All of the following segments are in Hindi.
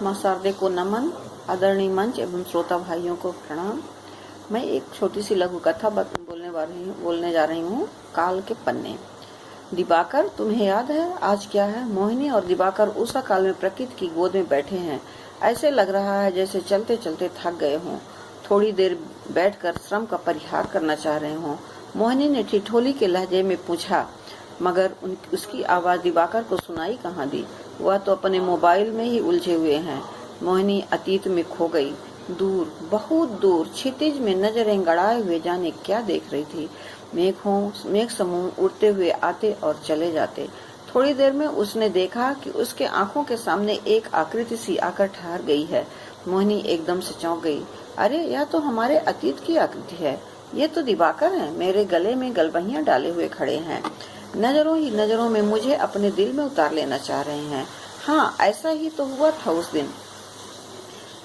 माँ शारदे को नमन, आदरणीय मंच एवं श्रोता भाइयों को प्रणाम। मैं एक छोटी सी लघु कथा बोलने जा रही हूँ। काल के पन्ने। दिवाकर, तुम्हें याद है आज क्या है? मोहिनी और दिवाकर उषा काल में प्रकृति की गोद में बैठे हैं। ऐसे लग रहा है जैसे चलते चलते थक गए हों, थोड़ी देर बैठकर श्रम का परिहार करना चाह रहे हों। मोहिनी ने ठिठोली के लहजे में पूछा, मगर उसकी आवाज दिवाकर को सुनाई कहाँ दी। वह तो अपने मोबाइल में ही उलझे हुए हैं। मोहिनी अतीत में खो गई। दूर, बहुत दूर क्षितिज में नजरें गड़ाए हुए जाने क्या देख रही थी। मेघ समूह उड़ते हुए आते और चले जाते। थोड़ी देर में उसने देखा कि उसके आंखों के सामने एक आकृति सी आकर ठहर गई है। मोहिनी एकदम से चौंक गई। अरे, यह तो हमारे अतीत की आकृति है। ये तो दिवाकर हैं, मेरे गले में गलबहियां डाले हुए खड़े हैं। नजरों ही नजरों में मुझे अपने दिल में उतार लेना चाह रहे हैं। हाँ, ऐसा ही तो हुआ था उस दिन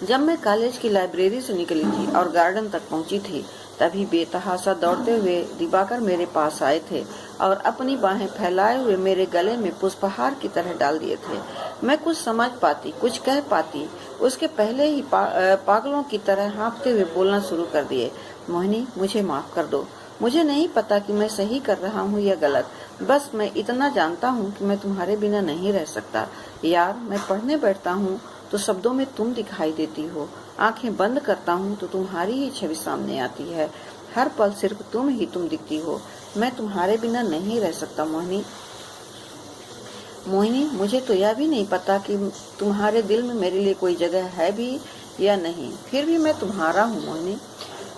जब मैं कॉलेज की लाइब्रेरी से निकली थी और गार्डन तक पहुंची थी। तभी बेतहाशा दौड़ते हुए दिवाकर मेरे पास आए थे और अपनी बाहें फैलाए हुए मेरे गले में पुष्पहार की तरह डाल दिए थे। मैं कुछ समझ पाती, कुछ कह पाती, उसके पहले ही पागलों की तरह हाँफते हुए बोलना शुरू कर दिए। मोहिनी, मुझे माफ कर दो। मुझे नहीं पता कि मैं सही कर रहा हूँ या गलत। बस मैं इतना जानता हूँ कि मैं तुम्हारे बिना नहीं रह सकता। यार, मैं पढ़ने बैठता हूँ तो शब्दों में तुम दिखाई देती हो। आंखें बंद करता हूँ तो तुम्हारी ही छवि सामने आती है। हर पल सिर्फ तुम दिखती हो। मैं तुम्हारे बिना नहीं रह सकता मोहिनी। मोहिनी, मुझे तो यह भी नहीं पता कि तुम्हारे दिल में मेरे लिए कोई जगह है भी या नहीं। फिर भी मैं तुम्हारा हूँ मोहिनी।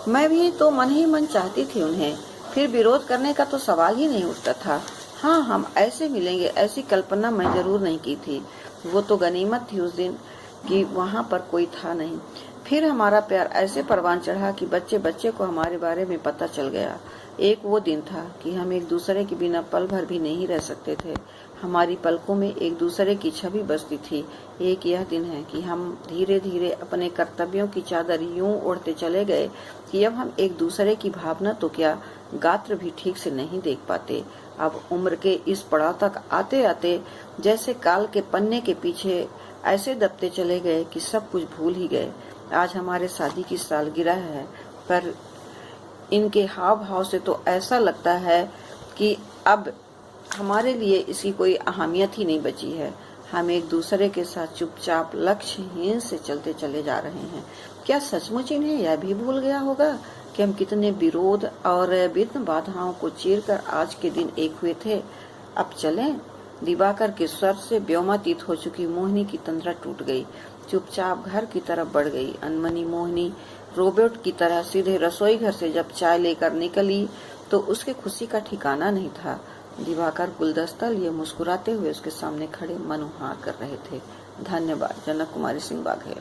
मैं भी तो मन ही मन चाहती थी उन्हें। फिर विरोध करने का तो सवाल ही नहीं उठता था। हाँ, हम ऐसे मिलेंगे ऐसी कल्पना मैं जरूर नहीं की थी। वो तो गनीमत थी उस दिन कि वहाँ पर कोई था नहीं। फिर हमारा प्यार ऐसे परवान चढ़ा कि बच्चे बच्चे को हमारे बारे में पता चल गया। एक वो दिन था कि हम एक दूसरे के बिना पल भर भी नहीं रह सकते थे। हमारी पलकों में एक दूसरे की छवि बसती थी। एक यह दिन है कि हम धीरे धीरे अपने कर्तव्यों की चादर यूं ओढ़ते चले गए कि अब हम एक दूसरे की भावना तो क्या, गात्र भी ठीक से नहीं देख पाते। अब उम्र के इस पड़ाव तक आते आते जैसे काल के पन्ने के पीछे ऐसे दबते चले गए कि सब कुछ भूल ही गए। आज हमारे शादी की सालगिरह है, पर इनके हाव भाव से तो ऐसा लगता है कि अब हमारे लिए इसकी कोई अहमियत ही नहीं बची है। हम एक दूसरे के साथ चुपचाप लक्ष्यहीन से चलते चले जा रहे हैं। क्या सचमुच इन्हें यह भी भूल गया होगा कि हम कितने विरोध और विघ्न बाधाओं को चीरकर आज के दिन एक हुए थे? अब चलें। दिवाकर के स्वर से व्योमातीत हो चुकी मोहिनी की तंद्रा टूट गई। चुपचाप घर की तरफ बढ़ गई। अनमनी मोहिनी रोबोट की तरह सीधे रसोई घर से जब चाय लेकर निकली तो उसके खुशी का ठिकाना नहीं था। दिवाकर गुलदस्ता लिए मुस्कुराते हुए उसके सामने खड़े मनोहार कर रहे थे। धन्यवाद। जनक कुमारी सिंह बाघेल।